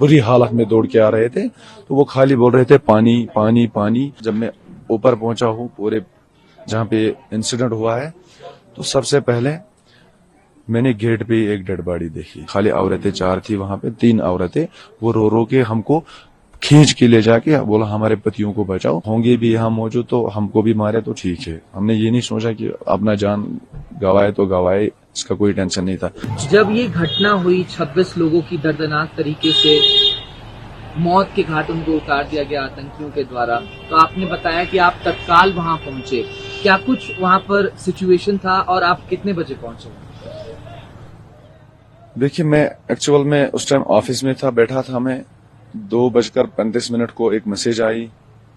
बुरी हालत में दौड़ के आ रहे थे, तो वो खाली बोल रहे थे पानी पानी पानी। जब मैं ऊपर पहुंचा हूँ पूरे जहाँ पे इंसिडेंट हुआ है, तो सबसे पहले मैंने गेट पे एक डेड बॉडी देखी। खाली औरतें 4 थी वहां पे, 3 औरतें, वो रो रो के हमको खींच के ले जाके बोला हमारे पतियों को बचाओ, होंगे भी यहाँ मौजूद तो हमको भी मारे तो ठीक है। हमने ये नहीं सोचा कि अपना जान गवाए तो गवाए, इसका कोई टेंशन नहीं था। जब ये घटना हुई 26 लोगों की दर्दनाक तरीके से मौत के घाट उनको उतार दिया गया आतंकियों के द्वारा, तो आपने बताया कि आप तत्काल वहां पहुंचे। क्या कुछ वहां पर सिचुएशन था और आप कितने बजे पहुंचे? देखिए, मैं एक्चुअल में उस टाइम ऑफिस में था, बैठा था मैं। 2:35 को एक मैसेज आई,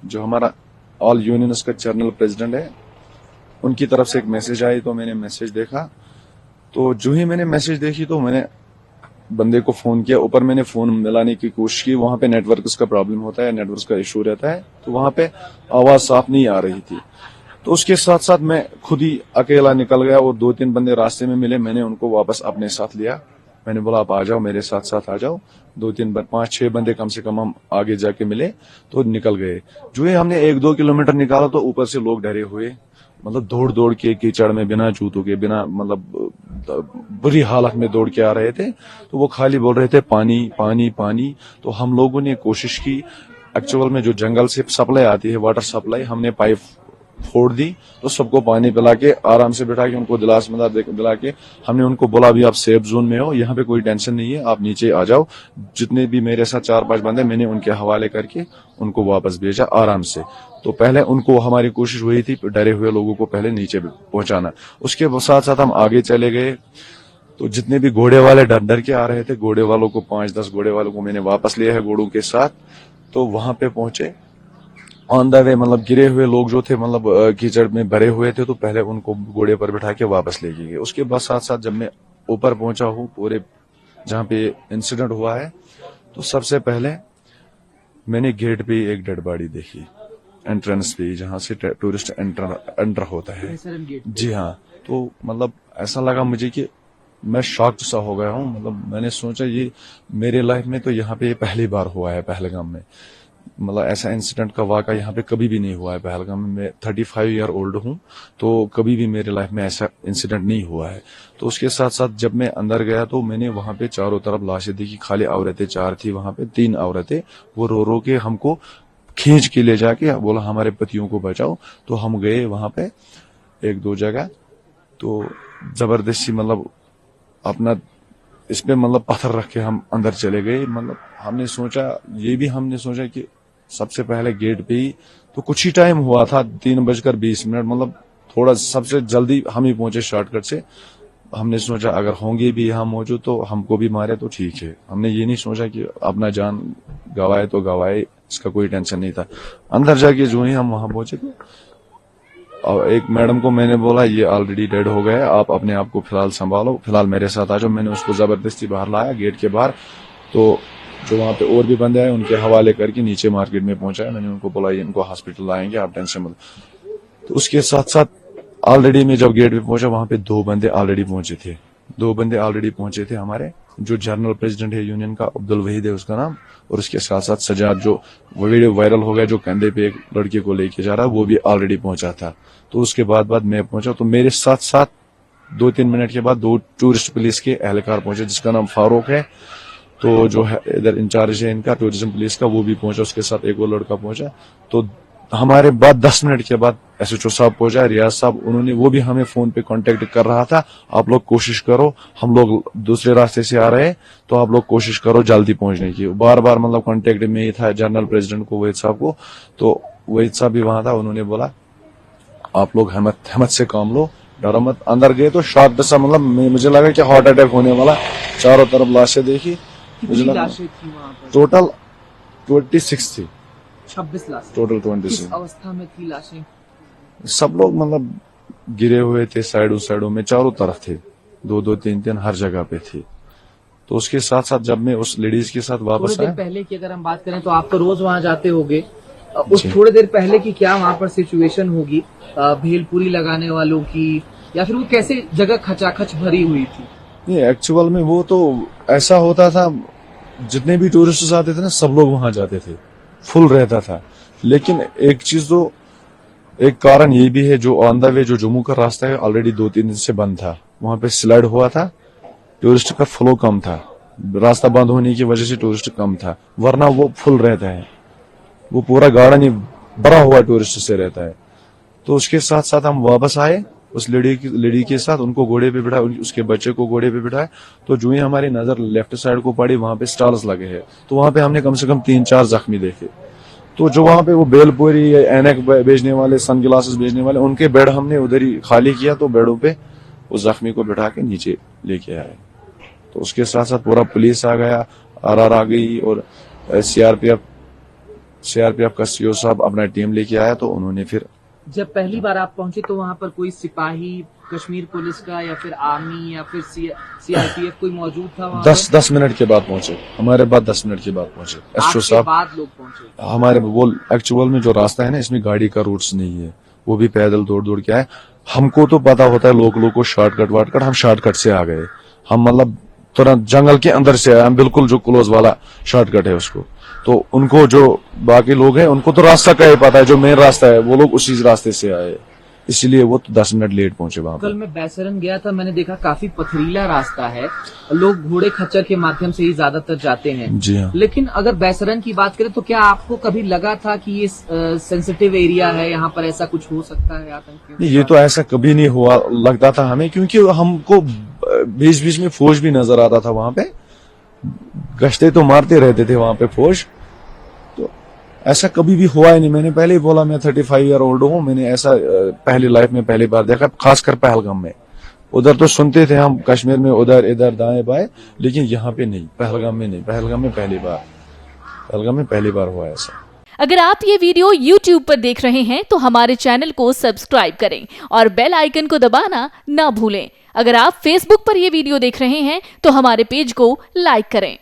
जो हमारा ऑल यूनियंस का जनरल प्रेसिडेंट है, उनकी तरफ से एक मैसेज आई। तो मैंने मैसेज देखा, तो जो ही मैंने मैसेज देखी तो मैंने बंदे को फोन किया। ऊपर मैंने फोन मिलाने की कोशिश की, वहां पे नेटवर्क का प्रॉब्लम होता है, नेटवर्क का इशू रहता है, तो वहां पे आवाज साफ नहीं आ रही थी। तो उसके साथ साथ मैं खुद ही अकेला निकल गया और 2-3 बंदे रास्ते में मिले, मैंने उनको वापस अपने साथ लिया। मैंने बोला आप आ जाओ, मेरे साथ साथ आ जाओ। 5-6 बंदे कम से कम हम आगे जाके मिले तो निकल गए। जो ही हमने 1-2 किलोमीटर निकाला तो ऊपर से लोग डरे हुए, मतलब दौड़ दौड़ के कीचड़ में बिना जूतों के, बिना मतलब बुरी हालत में दौड़ के आ रहे थे। तो वो खाली बोल रहे थे पानी पानी पानी। तो हम लोगों ने कोशिश की, एक्चुअल में जो जंगल से सप्लाई आती है, वाटर सप्लाई, हमने पाइप फोड़ दी, तो सबको पानी पिला के आराम से बिठा के उनको दिला के हमने उनको बोला अभी आप सेफ जोन में हो, यहाँ पे कोई टेंशन नहीं है, आप नीचे आ जाओ। जितने भी मेरे साथ 4-5 बंदे, मैंने उनके हवाले करके उनको वापस भेजा आराम से। तो पहले उनको हमारी कोशिश हुई थी डरे हुए लोगों को पहले नीचे पहुंचाना। उसके साथ साथ हम आगे चले गए, तो जितने भी घोड़े वाले डर डर के आ रहे थे, घोड़े वालों को 5-10 घोड़े वालों को मैंने वापस लिया है घोड़ों के साथ। तो वहां पे पहुंचे ऑन द वे, मतलब गिरे हुए लोग जो थे, मतलब कीचड़ में भरे हुए थे, तो पहले उनको घोड़े पर बिठा के वापस लेके गए। उसके बाद साथ साथ जब मैं ऊपर पहुंचा हूँ पूरे जहाँ पे इंसिडेंट हुआ है, तो सबसे पहले मैंने गेट पे एक डेड बॉडी देखी, एंट्रेंस पे, जहाँ से टूरिस्ट एंटर होता है। जी हाँ। तो मतलब ऐसा लगा मुझे कि मैं शॉक्ड सा हो गया हूँ। मतलब मैंने सोचा ये मेरे लाइफ में तो यहाँ पे पहली बार हुआ है पहलगाम में। मतलब ऐसा इंसिडेंट का वाक़ा यहाँ पे कभी भी नहीं हुआ है पहलगाम में। मैं 35 ईयर ओल्ड हूँ, तो कभी भी मेरे लाइफ में ऐसा इंसिडेंट नहीं हुआ है। तो उसके साथ साथ जब मैं अंदर गया तो मैंने वहां पे चारों तरफ लाशें देखी। खाली औरतें 4 थी वहां पे, 3 औरतें, वो रो रो के हमको खींच के ले जाके बोला हमारे पतियों को बचाओ। तो हम गए वहां पे 1-2 जगह, तो जबरदस्ती मतलब अपना इसमें मतलब पत्थर रख के हम अंदर चले गए। मतलब हमने सोचा कि सबसे पहले गेट पे ही, तो कुछ ही टाइम हुआ था, 3:20 मतलब थोड़ा सबसे जल्दी हम ही पहुंचे शॉर्टकट से। हमने सोचा अगर होंगे भी यहाँ मौजूद तो हमको भी मारे तो ठीक है। हमने ये नहीं सोचा कि अपना जान गवाए तो गवाए, इसका कोई टेंशन नहीं था। अंदर जाके जो ही हम वहां पहुंचे तो और एक मैडम को मैंने बोला ये ऑलरेडी डेड हो गए, आप अपने आप को फिलहाल संभालो, फिलहाल मेरे साथ आ जाओ। मैंने उसको जबरदस्ती बाहर लाया गेट के बाहर। तो जो वहां पे और भी बंदे आए उनके हवाले करके नीचे मार्केट में पहुंचाया। मैंने उनको बोला ये इनको हॉस्पिटल लाएंगे, आप टेंशन मत। तो उसके साथ साथ ऑलरेडी मैं जब गेट पे पहुंचा वहां पे 2 बंदे ऑलरेडी पहुंचे थे। 2 बंदे ऑलरेडी पहुंचे थे हमारे, जो जनरल प्रेसिडेंट है यूनियन का, अब्दुल वहीद है उसका नाम, और उसके साथ साथ सजाद, जो वीडियो वायरल हो गया, जो कंधे पे एक लड़के को लेके जा रहा है, वो भी ऑलरेडी पहुंचा था। तो उसके बाद मैं पहुंचा, तो मेरे साथ साथ 2-3 मिनट के बाद 2 टूरिस्ट पुलिस के एहलकार पहुंचे, जिसका नाम फारूक है, तो जो है इधर इंचार्ज है इनका टूरिज्म पुलिस का, वो भी पहुंचा। उसके साथ एक और लड़का पहुंचा। तो हमारे बाद 10 मिनट के बाद एसएचओ साहब पहुंचा, रियाज साहब, वो भी हमें फोन पे कांटेक्ट कर रहा था, आप लोग कोशिश करो, हम लोग दूसरे रास्ते से आ रहे हैं, तो आप लोग कोशिश करो जल्दी पहुंचने की। बार बार मतलब कांटेक्ट में ही था जनरल प्रेसिडेंट को, वहीद साहब को। तो वहीद साहब भी वहां था, उन्होंने बोला आप लोग हिम्मत से काम लो, डरो मत। अंदर गए तो शॉक सा, मतलब मुझे लगा कि हार्ट अटैक होने वाला। चारों तरफ लाशें देखी, मुझे लगा टोटल 26 थी। 26 लाश टोटल 26। किस अवस्था में थी लाशें? सब लोग मतलब गिरे हुए थे, साइडों में चारों तरफ थे, 2-2, 3-3 हर जगह पे थी। तो उसके साथ साथ जब मैं उस लेडीज के साथ वापस आया, पहले की अगर हम बात करें तो आप तो रोज वहाँ जाते होंगे, उस थोड़ी देर पहले की क्या वहाँ पर सिचुएशन होगी भेलपुरी लगाने वालों की, या फिर वो कैसे जगह खचाखच भरी हुई थी? नहीं, एक्चुअल में वो तो ऐसा होता था, जितने भी टूरिस्ट आते थे ना सब लोग वहां जाते थे, फुल रहता था। लेकिन एक चीज तो एक कारण ये भी है, जो ऑन द वे जो जम्मू का रास्ता है ऑलरेडी 2-3 दिन से बंद था, वहां पे स्लाइड हुआ था, टूरिस्ट का फ्लो कम था, रास्ता बंद होने की वजह से टूरिस्ट कम था, वरना वो फुल रहता है, वो पूरा गार्डन ही भरा हुआ टूरिस्ट से रहता है। तो उसके साथ साथ हम वापस आए, उस लड़ी के साथ उनको घोड़े पे बिठाया, उसके बच्चे को घोड़े पे बिठाया। तो जो ही हमारी नजर लेफ्ट साइड को पड़ी, वहां पे स्टॉल्स लगे हैं, तो वहां पे हमने कम से कम 3-4 जख्मी देखे। तो जो वहां पे वो बेलपुरी, ऐनक बेचने वाले, सन ग्लासेस बेचने वाले, उनके बेड हमने उधर ही खाली किया, तो बेडों पे उस जख्मी को बिठा के नीचे लेके आए। तो उसके साथ साथ पूरा पुलिस आ गया, आरआर आ गई, और सीआरपीएफ का सीओ साहब अपना टीम लेके आया। तो उन्होंने फिर, जब पहली बार आप पहुंचे तो वहां पर कोई सिपाही कश्मीर पुलिस का या फिर आर्मी या फिर सीआरपीएफ कोई मौजूद था वहां? 10 मिनट के बाद पहुंचे, हमारे बाद 10 मिनट के बाद पहुंचे एसओ साहब। बाद लोग पहुंचे हमारे वो एक्चुअल में जो रास्ता है ना, इसमें गाड़ी का रूट्स नहीं है, वो भी पैदल दौड़ के आए। हमको तो पता होता है लोग को शॉर्टकट वार्टकट, हम शॉर्टकट से आ गए। हम मतलब तुरंत जंगल के अंदर से आए हम, बिल्कुल जो क्लोज वाला शॉर्टकट है उसको। तो उनको जो बाकी लोग हैं उनको तो रास्ता का ही पता है, जो मेन रास्ता है, वो लोग उसी रास्ते से आए, इसलिए वो तो 10 मिनट लेट पहुंचे वहां पर। कल मैं बैसरन गया था, मैंने देखा काफी पथरीला रास्ता है, लोग घोड़े खच्चर के माध्यम से ही ज्यादातर जाते हैं। जी हाँ। लेकिन अगर बैसरन की बात करें तो क्या आपको कभी लगा था कि ये सेंसिटिव एरिया है, यहाँ पर ऐसा कुछ हो सकता है आतंकियों? नहीं, ये तो ऐसा कभी नहीं हुआ लगता था हमें, क्योंकि हमको बीच बीच में फौज भी नजर आता था वहां पे, गश्ते तो मारते रहते थे वहां पे फौज। तो ऐसा कभी भी हुआ ही नहीं। मैंने पहले ही बोला, मैं 35 ईयर ओल्ड हूँ, मैंने ऐसा पहली लाइफ में पहली बार देखा, खासकर पहलगाम में। उधर तो सुनते थे हम कश्मीर में, उधर इधर दाएं बाएं, लेकिन यहाँ पे नहीं, पहलगाम में नहीं, पहलगाम में पहली बार हुआ ऐसा। अगर आप ये वीडियो YouTube पर देख रहे हैं तो हमारे चैनल को सब्सक्राइब करें और बेल आइकन को दबाना ना भूलें। अगर आप Facebook पर ये वीडियो देख रहे हैं तो हमारे पेज को लाइक करें।